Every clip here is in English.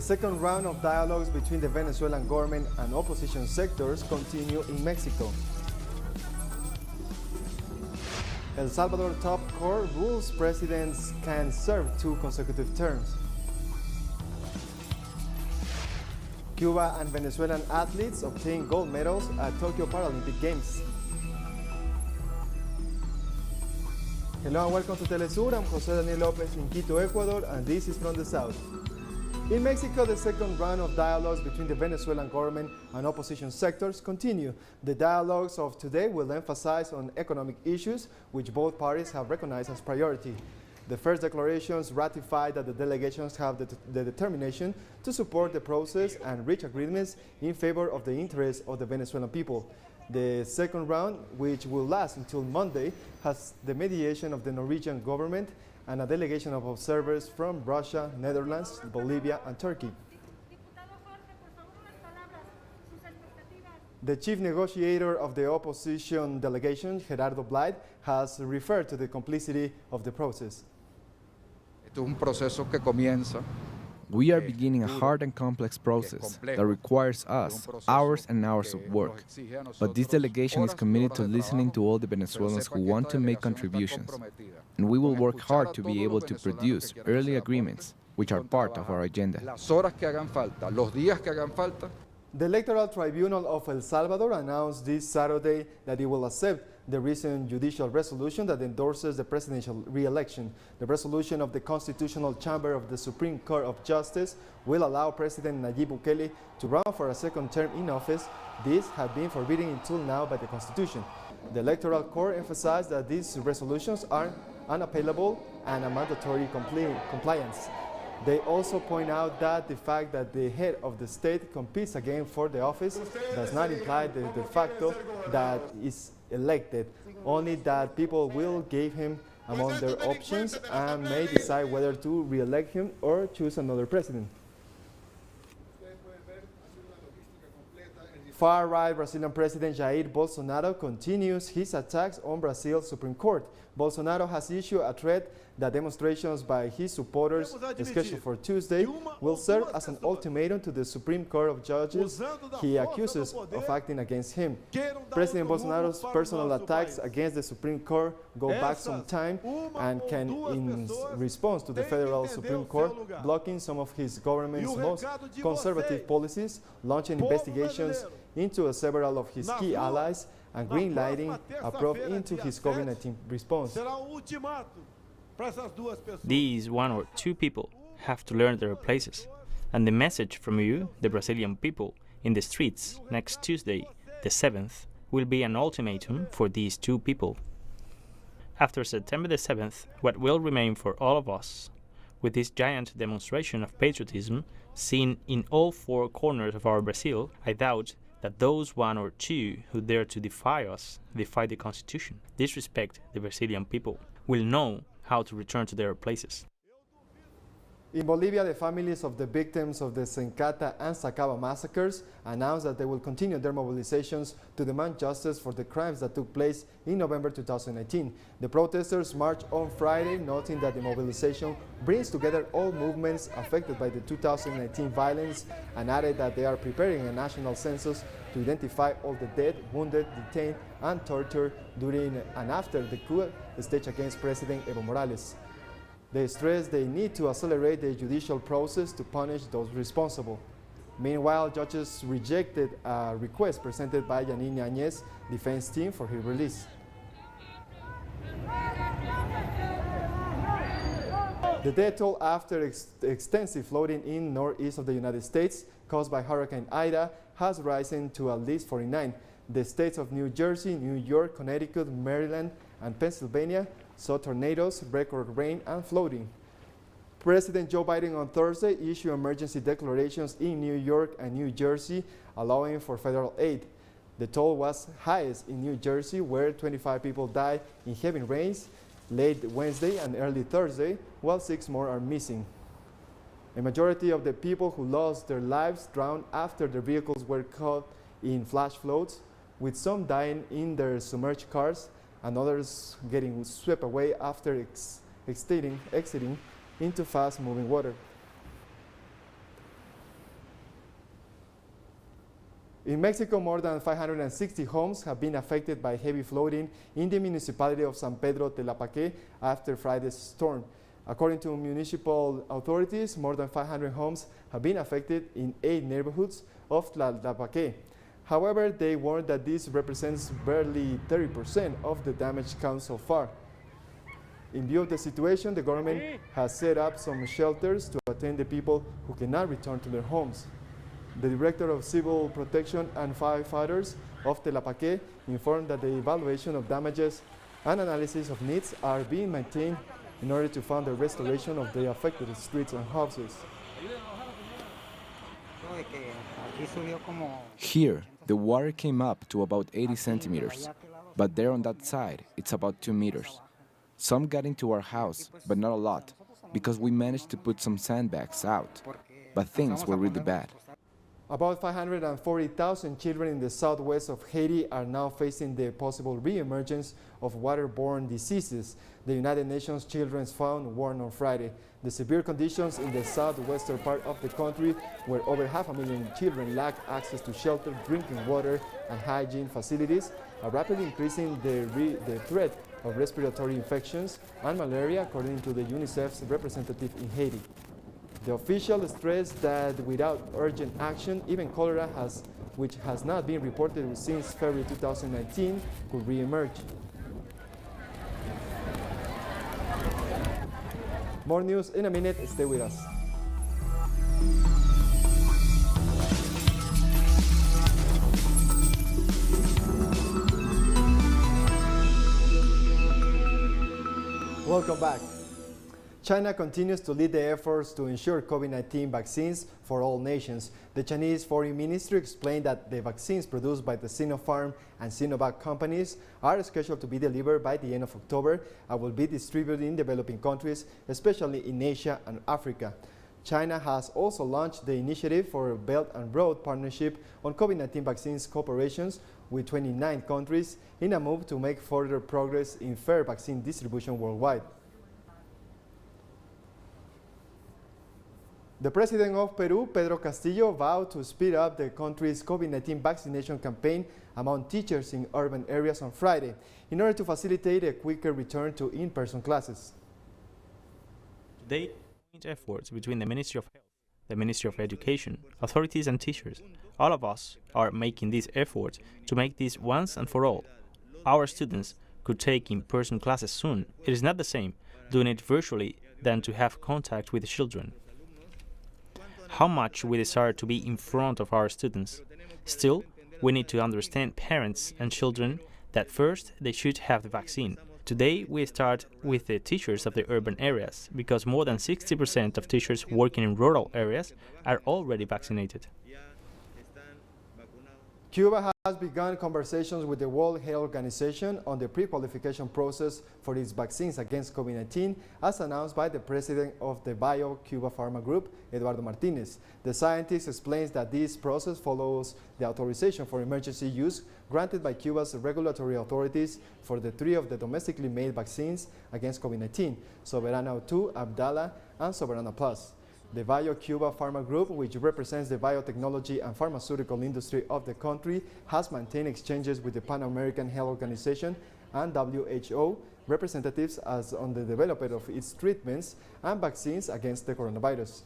second round of dialogues between the Venezuelan government and opposition sectors continue in Mexico. El Salvador top court rules presidents can serve 2 consecutive terms. Cuba and Venezuelan athletes obtain gold medals at Tokyo Paralympic Games. Hello and welcome to Telesur. I'm Jose Daniel Lopez in Quito, Ecuador, and this is From the South. In Mexico, the second round of dialogues between the Venezuelan government and opposition sectors continue. The dialogues of today will emphasize on economic issues, which both parties have recognized as priority. The first declarations ratified that the delegations have the determination to support the process and reach agreements in favor of the interests of the Venezuelan people. The second round, which will last until Monday, has the mediation of the Norwegian government and a delegation of observers from Russia, Netherlands, Bolivia, and Turkey. The chief negotiator of the opposition delegation, Gerardo Blythe, has referred to the complicity of the process. We are beginning a hard and complex process that requires us hours and hours of work. But this delegation is committed to listening to all the Venezuelans who want to make contributions. And we will work hard to be able to produce early agreements, which are part of our agenda. The Electoral Tribunal of El Salvador announced this Saturday that it will accept the recent judicial resolution that endorses the presidential re-election. The resolution of the Constitutional Chamber of the Supreme Court of Justice will allow President Nayib Bukele to run for a second term in office. This had been forbidden until now by the Constitution. The Electoral Court emphasized that these resolutions are unappealable and a mandatory compliance. They also point out that the fact that the head of the state competes again for the office does not imply the de facto that is elected, only that people will give him among their options and may decide whether to re-elect him or choose another president. Far-right Brazilian President Jair Bolsonaro continues his attacks on Brazil's Supreme Court. Bolsonaro has issued a threat that demonstrations by his supporters scheduled for Tuesday will serve as an ultimatum to the Supreme Court of Judges he accuses of acting against him. President Bolsonaro's personal attacks against the Supreme Court go back some time and can, in response to the federal Supreme Court blocking some of his government's most conservative policies, launching investigations into several of his key allies, and green-lighting a probe into his COVID-19 response. These 1 or 2 people have to learn their places, and the message from you, the Brazilian people, in the streets next Tuesday, the 7th, will be an ultimatum for these 2 people. After September the 7th, what will remain for all of us, with this giant demonstration of patriotism seen in all 4 corners of our Brazil, I doubt that those 1 or 2 who dare to defy us, defy the Constitution, disrespect the Brazilian people, will know how to return to their places. In Bolivia, the families of the victims of the Sencata and Sacaba massacres announced that they will continue their mobilizations to demand justice for the crimes that took place in November 2019. The protesters marched on Friday, noting that the mobilization brings together all movements affected by the 2019 violence, and added that they are preparing a national census to identify all the dead, wounded, detained, and tortured during and after the coup staged against President Evo Morales. They stress they need to accelerate the judicial process to punish those responsible. Meanwhile, judges rejected a request presented by Yanine Añez's defense team for his release. The death toll after extensive flooding in northeast of the United States caused by Hurricane Ida has risen to at least 49. The states of New Jersey, New York, Connecticut, Maryland, and Pennsylvania saw tornadoes, record rain, and flooding. President Joe Biden on Thursday issued emergency declarations in New York and New Jersey, allowing for federal aid. The toll was highest in New Jersey, where 25 people died in heavy rains late Wednesday and early Thursday, while 6 more are missing. A majority of the people who lost their lives drowned after their vehicles were caught in flash floods, with some dying in their submerged cars and others getting swept away after exiting into fast-moving water. In Mexico, more than 560 homes have been affected by heavy flooding in the municipality of San Pedro Tlapaque after Friday's storm. According to municipal authorities, more than 500 homes have been affected in 8 neighborhoods of Tlapaque. However, they warn that this represents barely 30% of the damage count so far. In view of the situation, the government has set up some shelters to attend the people who cannot return to their homes. The Director of Civil Protection and Firefighters of Tlapaque informed that the evaluation of damages and analysis of needs are being maintained in order to fund the restoration of the affected streets and houses. Here, the water came up to about 80 centimeters, but there on that side, it's about 2 meters. Some got into our house, but not a lot, because we managed to put some sandbags out, but things were really bad. About 540,000 children in the southwest of Haiti are now facing the possible re-emergence of waterborne diseases. The United Nations Children's Fund warned on Friday. The severe conditions in the southwestern part of the country, where over 500,000 children lack access to shelter, drinking water, and hygiene facilities, are rapidly increasing the threat of respiratory infections and malaria, according to the UNICEF's representative in Haiti. The official stressed that without urgent action, even cholera, which has not been reported since February 2019, could re-emerge. More news in a minute. Stay with us. Welcome back. China continues to lead the efforts to ensure COVID-19 vaccines for all nations. The Chinese Foreign Ministry explained that the vaccines produced by the Sinopharm and Sinovac companies are scheduled to be delivered by the end of October and will be distributed in developing countries, especially in Asia and Africa. China has also launched the initiative for a Belt and Road Partnership on COVID-19 vaccines cooperations with 29 countries in a move to make further progress in fair vaccine distribution worldwide. The president of Peru, Pedro Castillo, vowed to speed up the country's COVID-19 vaccination campaign among teachers in urban areas on Friday in order to facilitate a quicker return to in-person classes. Today, joint efforts between the Ministry of Health, the Ministry of Education, authorities and teachers, all of us are making these efforts to make this once and for all. Our students could take in-person classes soon. It is not the same doing it virtually than to have contact with the children. How much we desire to be in front of our students. Still, we need to understand parents and children that first they should have the vaccine. Today, we start with the teachers of the urban areas, because more than 60% of teachers working in rural areas are already vaccinated. Cuba has begun conversations with the World Health Organization on the pre-qualification process for its vaccines against COVID-19, as announced by the president of the Bio-Cuba Pharma Group, Eduardo Martinez. The scientist explains that this process follows the authorization for emergency use granted by Cuba's regulatory authorities for the 3 of the domestically made vaccines against COVID-19, Soberano 2, Abdala, and Soberano Plus. The Bio-Cuba Pharma Group, which represents the biotechnology and pharmaceutical industry of the country, has maintained exchanges with the Pan American Health Organization and WHO representatives as on the development of its treatments and vaccines against the coronavirus.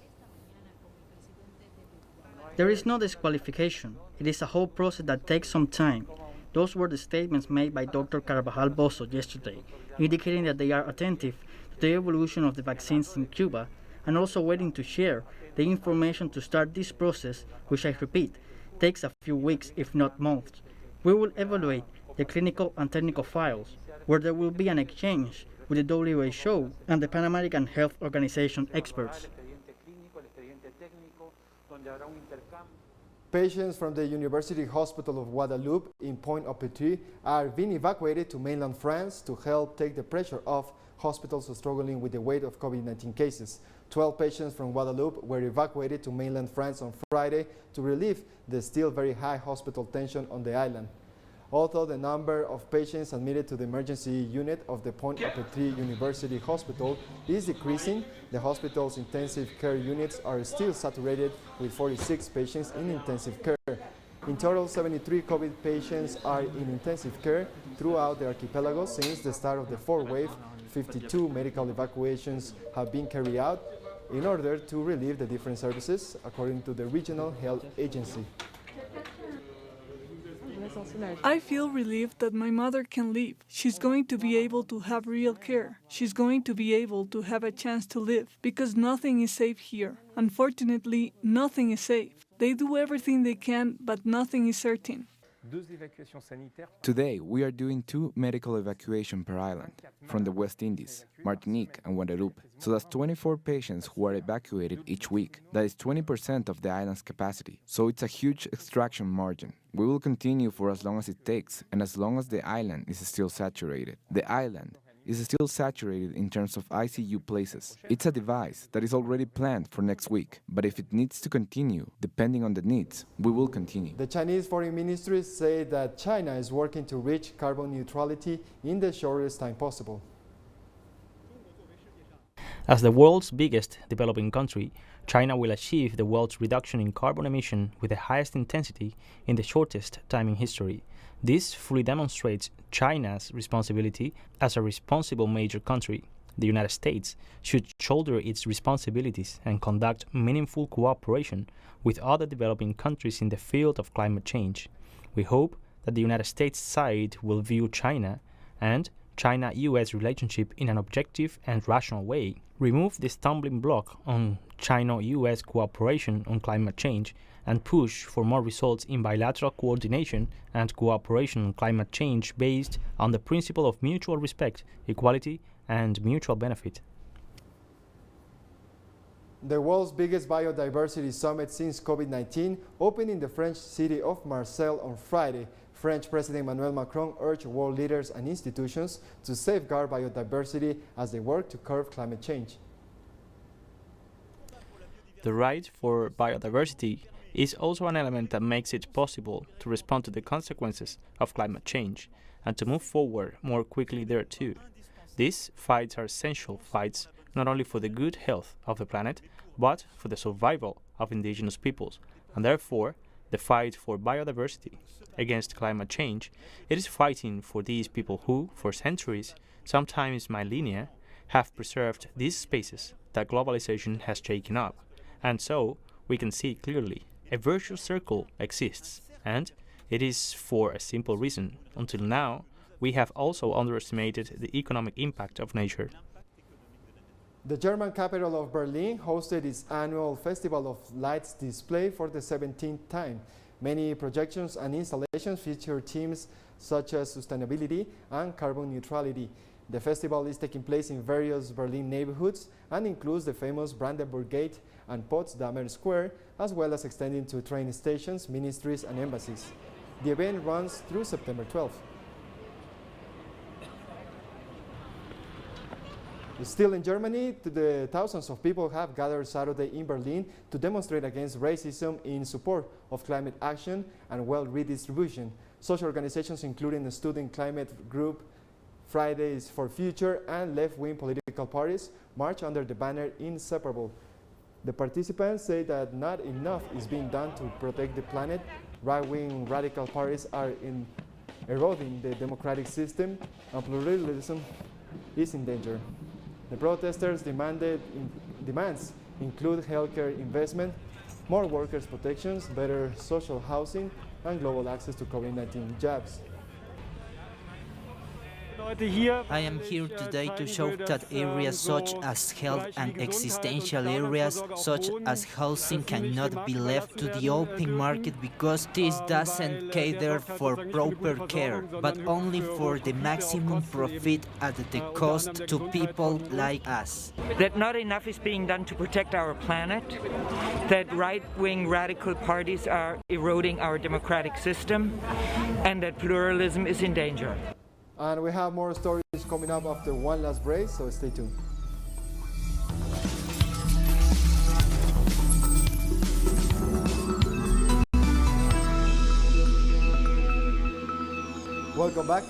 There is no disqualification. It is a whole process that takes some time. Those were the statements made by Dr. Carvajal Bozo yesterday, indicating that they are attentive to the evolution of the vaccines in Cuba and also waiting to share the information to start this process, which I repeat, takes a few weeks if not months. We will evaluate the clinical and technical files, where there will be an exchange with the WHO and the Pan American Health Organization experts. Patients from the University Hospital of Guadeloupe in Pointe-au-Petit are being evacuated to mainland France to help take the pressure off hospitals struggling with the weight of COVID-19 cases. 12 patients from Guadeloupe were evacuated to mainland France on Friday to relieve the still very high hospital tension on the island. Although the number of patients admitted to the emergency unit of the Pointe-au-Petit University Hospital is decreasing, the hospital's intensive care units are still saturated with 46 patients in intensive care. In total, 73 COVID patients are in intensive care throughout the archipelago since the start of the fourth wave. 52 medical evacuations have been carried out in order to relieve the different services, according to the regional health agency. I feel relieved that my mother can live. She's going to be able to have real care. She's going to be able to have a chance to live, because nothing is safe here. Unfortunately, nothing is safe. They do everything they can, but nothing is certain. Today, we are doing 2 medical evacuations per island, from the West Indies, Martinique and Guadeloupe. So that's 24 patients who are evacuated each week. That is 20% of the island's capacity. So it's a huge extraction margin. We will continue for as long as it takes, and as long as the island is still saturated. The island is still saturated in terms of ICU places. It's a device that is already planned for next week, but if it needs to continue, depending on the needs, we will continue. The Chinese Foreign Ministry said that China is working to reach carbon neutrality in the shortest time possible. As the world's biggest developing country, China will achieve the world's reduction in carbon emission with the highest intensity in the shortest time in history. This fully demonstrates China's responsibility as a responsible major country. The United States should shoulder its responsibilities and conduct meaningful cooperation with other developing countries in the field of climate change. We hope that the United States side will view China and China-US relationship in an objective and rational way, remove the stumbling block on China-US cooperation on climate change, and push for more results in bilateral coordination and cooperation on climate change based on the principle of mutual respect, equality, and mutual benefit. The world's biggest biodiversity summit since COVID-19 opened in the French city of Marseille on Friday. French President Emmanuel Macron urged world leaders and institutions to safeguard biodiversity as they work to curb climate change. The right for biodiversity is also an element that makes it possible to respond to the consequences of climate change and to move forward more quickly there too. These fights are essential fights not only for the good health of the planet, but for the survival of indigenous peoples, and therefore the fight for biodiversity against climate change. It is fighting for these people who, for centuries, sometimes millennia, have preserved these spaces that globalization has shaken up. And so, we can see clearly, a virtuous circle exists, and it is for a simple reason. Until now, we have also underestimated the economic impact of nature. The German capital of Berlin hosted its annual Festival of Lights display for the 17th time. Many projections and installations feature themes such as sustainability and carbon neutrality. The festival is taking place in various Berlin neighborhoods and includes the famous Brandenburg Gate and Potsdamer Square, as well as extending to train stations, ministries, and embassies. The event runs through September 12th. Still in Germany, the thousands of people have gathered Saturday in Berlin to demonstrate against racism in support of climate action and wealth redistribution. Social organizations, including the student climate group Fridays for Future and left-wing political parties, march under the banner Inseparable. The participants say that not enough is being done to protect the planet. Right-wing radical parties are eroding the democratic system, and pluralism is in danger. The protesters' demands include healthcare investment, more workers' protections, better social housing, and global access to COVID-19 jabs. I am here today to show that areas such as health and existential areas such as housing cannot be left to the open market because this doesn't cater for proper care, but only for the maximum profit at the cost to people like us. That not enough is being done to protect our planet, that right-wing radical parties are eroding our democratic system, and that pluralism is in danger. And we have more stories coming up after one last break, so stay tuned. Welcome back.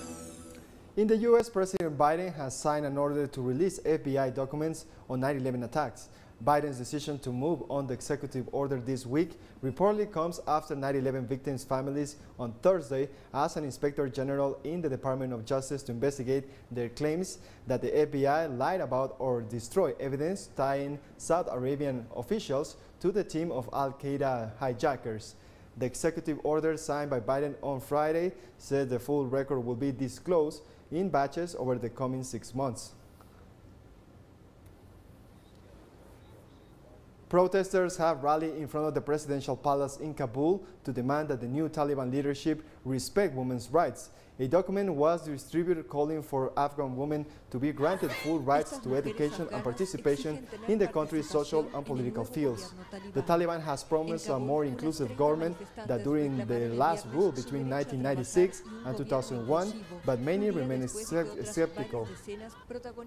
In the US, President Biden has signed an order to release FBI documents on 9/11 attacks. Biden's decision to move on the executive order this week reportedly comes after 9/11 victims' families on Thursday asked an inspector general in the Department of Justice to investigate their claims that the FBI lied about or destroyed evidence tying Saudi Arabian officials to the team of al-Qaeda hijackers. The executive order signed by Biden on Friday said the full record will be disclosed in batches over the coming 6 months. Protesters have rallied in front of the presidential palace in Kabul to demand that the new Taliban leadership respect women's rights. A document was distributed calling for Afghan women to be granted full rights to education and participation in the country's social and political fields. The Taliban has promised a more inclusive government than during the last rule between 1996 and 2001, but many remain skeptical.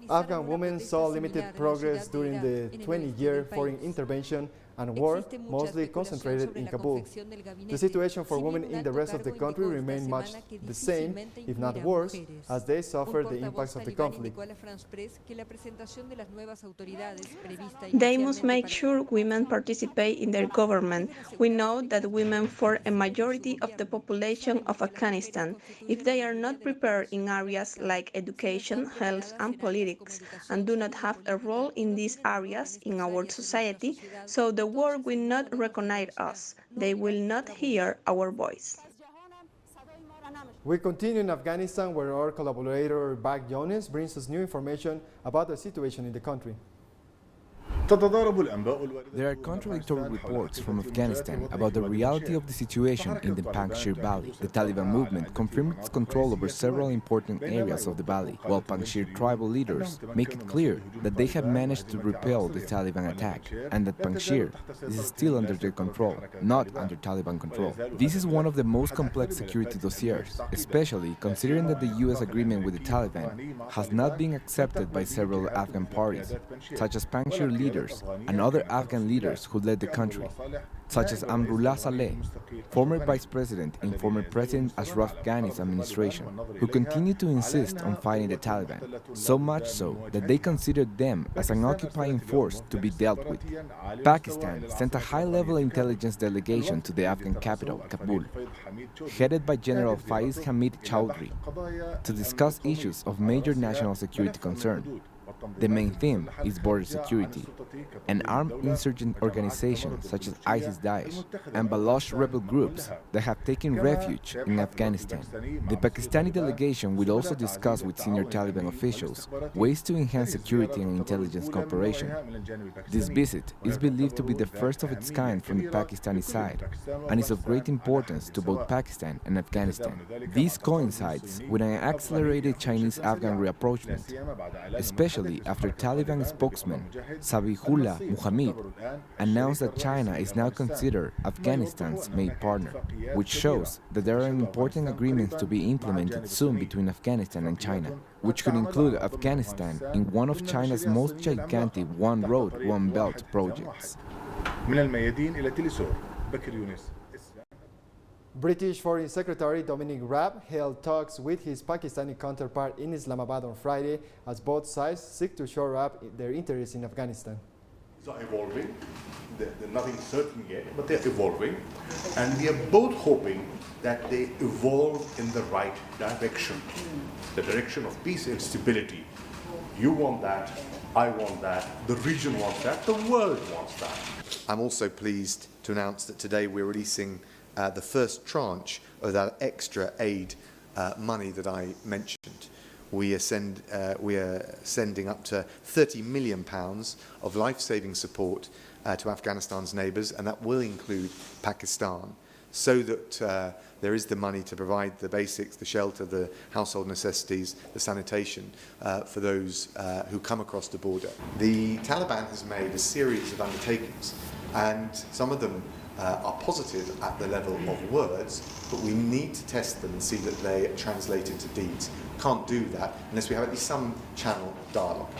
Afghan women saw limited progress during the 20-year foreign intervention and war, mostly concentrated in Kabul. The situation for women in the rest of the country remained much the same, if not worse, as they suffer the impacts of the conflict. They must make sure women participate in their government. We know that women form a majority of the population of Afghanistan. If they are not prepared in areas like education, health, and politics, and do not have a role in these areas in our society, so the world will not recognize us. They will not hear our voice. We continue in Afghanistan, where our collaborator Bak Jones brings us new information about the situation in the country. There are contradictory reports from Afghanistan about the reality of the situation in the Panjshir Valley. The Taliban movement confirmed its control over several important areas of the valley, while Panjshir tribal leaders make it clear that they have managed to repel the Taliban attack and that Panjshir is still under their control, not under Taliban control. This is one of the most complex security dossiers, especially considering that the U.S. agreement with the Taliban has not been accepted by several Afghan parties, such as Panjshir leaders and other Afghan leaders who led the country, such as Amrullah Saleh, former vice president in former President Ashraf Ghani's administration, who continued to insist on fighting the Taliban, so much so that they considered them as an occupying force to be dealt with. Pakistan sent a high-level intelligence delegation to the Afghan capital, Kabul, headed by General Faiz Hamid Chowdhury, to discuss issues of major national security concern. The main theme is border security, and armed insurgent organizations such as ISIS-Daesh and Baloch rebel groups that have taken refuge in Afghanistan. The Pakistani delegation will also discuss with senior Taliban officials ways to enhance security and intelligence cooperation. This visit is believed to be the first of its kind from the Pakistani side and is of great importance to both Pakistan and Afghanistan. This coincides with an accelerated Chinese-Afghan rapprochement, especially after Taliban spokesman Zabihullah Mujahid announced that China is now considered Afghanistan's main partner, which shows that there are important agreements to be implemented soon between Afghanistan and China, which could include Afghanistan in one of China's most gigantic One Road, One Belt projects. British Foreign Secretary Dominic Raab held talks with his Pakistani counterpart in Islamabad on Friday as both sides seek to shore up their interests in Afghanistan. These are evolving. They're nothing certain yet, but they're evolving. And we are both hoping that they evolve in the right direction, the direction of peace and stability. You want that, I want that, the region wants that, the world wants that. I'm also pleased to announce that today we're releasing the first tranche of that extra aid money that I mentioned. We are sending up to £30 million of life-saving support to Afghanistan's neighbours, and that will include Pakistan, so that there is the money to provide the basics, the shelter, the household necessities, the sanitation for those who come across the border. The Taliban has made a series of undertakings, and some of them are positive at the level of words, but we need to test them and see that they translate into deeds. Can't do that unless we have at least some channel of dialogue.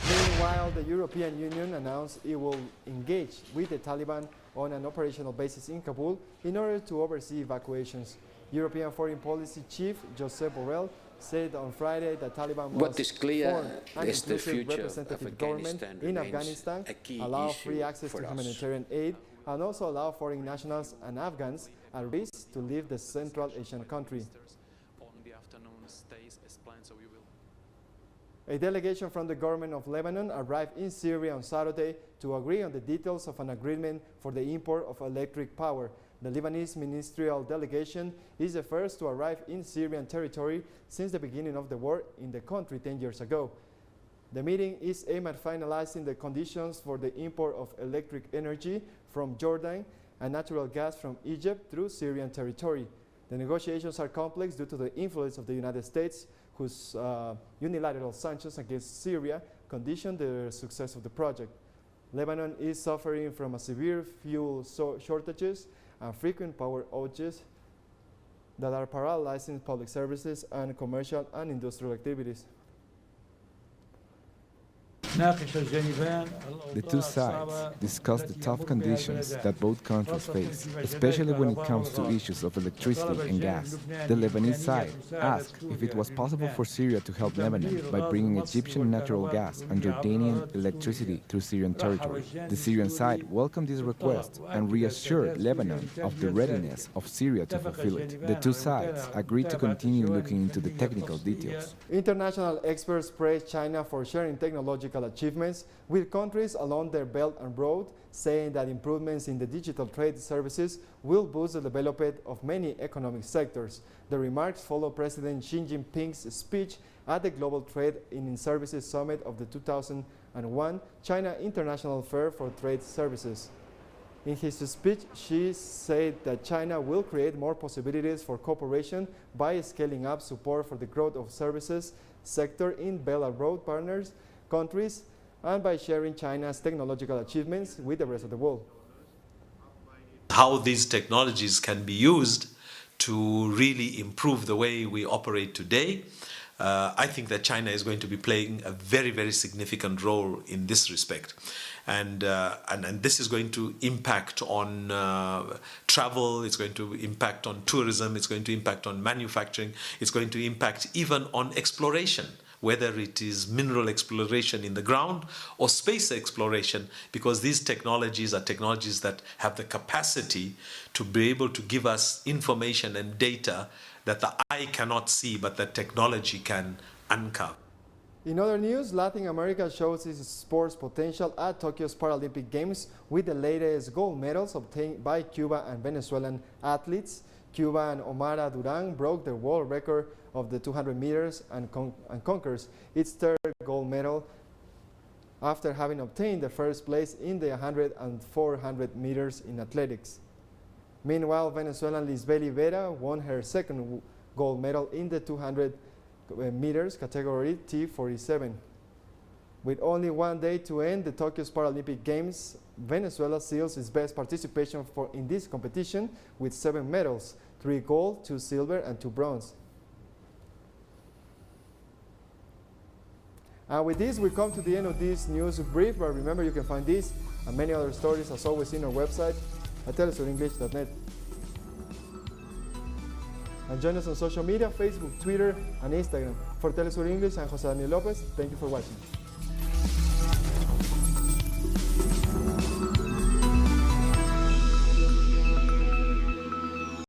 Meanwhile, the European Union announced it will engage with the Taliban on an operational basis in Kabul in order to oversee evacuations. European Foreign Policy Chief Josep Borrell said on Friday that Taliban must form an inclusive representative government in Afghanistan, allow free access to humanitarian aid, and also allow foreign nationals and Afghans at risk to leave the Central Asian country. A delegation from the government of Lebanon arrived in Syria on Saturday to agree on the details of an agreement for the import of electric power. The Lebanese ministerial delegation is the first to arrive in Syrian territory since the beginning of the war in the country 10 years ago. The meeting is aimed at finalizing the conditions for the import of electric energy from Jordan and natural gas from Egypt through Syrian territory. The negotiations are complex due to the influence of the United States, whose unilateral sanctions against Syria condition the success of the project. Lebanon is suffering from a severe fuel shortages and frequent power outages that are paralyzing public services and commercial and industrial activities. The two sides discussed the tough conditions that both countries face, especially when it comes to issues of electricity and gas. The Lebanese side asked if it was possible for Syria to help Lebanon by bringing Egyptian natural gas and Jordanian electricity through Syrian territory. The Syrian side welcomed this request and reassured Lebanon of the readiness of Syria to fulfill it. The two sides agreed to continue looking into the technical details. International experts praised China for sharing technological achievements with countries along their Belt and Road, saying that improvements in the digital trade services will boost the development of many economic sectors. The remarks follow President Xi Jinping's speech at the Global Trade in Services Summit of the 2001 China International Fair for Trade Services. In his speech, Xi said that China will create more possibilities for cooperation by scaling up support for the growth of services sector in Belt and Road partners countries and by sharing China's technological achievements with the rest of the world. How these technologies can be used to really improve the way we operate today. I think that China is going to be playing a very, very significant role in this respect. And this is going to impact on travel, it's going to impact on tourism, it's going to impact on manufacturing, it's going to impact even on exploration, whether it is mineral exploration in the ground or space exploration, because these technologies are technologies that have the capacity to be able to give us information and data that the eye cannot see, but that technology can uncover. In other news, Latin America shows its sports potential at Tokyo's Paralympic Games with the latest gold medals obtained by Cuba and Venezuelan athletes. Cuba and Omara Duran broke the world record of the 200 meters and conquers its third gold medal after having obtained the first place in the 100 and 400 meters in athletics. Meanwhile, Venezuelan Lisbeth Vera won her second gold medal in the 200 meters category T47. With only one day to end the Tokyo's Paralympic Games, Venezuela seals its best participation in this competition with 7 medals, 3 gold, 2 silver, and 2 bronze. And with this, we come to the end of this news brief, but remember you can find this and many other stories as always in our website at telesurenglish.net. And join us on social media, Facebook, Twitter, and Instagram. For Telesur English, I'm Jose Daniel Lopez. Thank you for watching.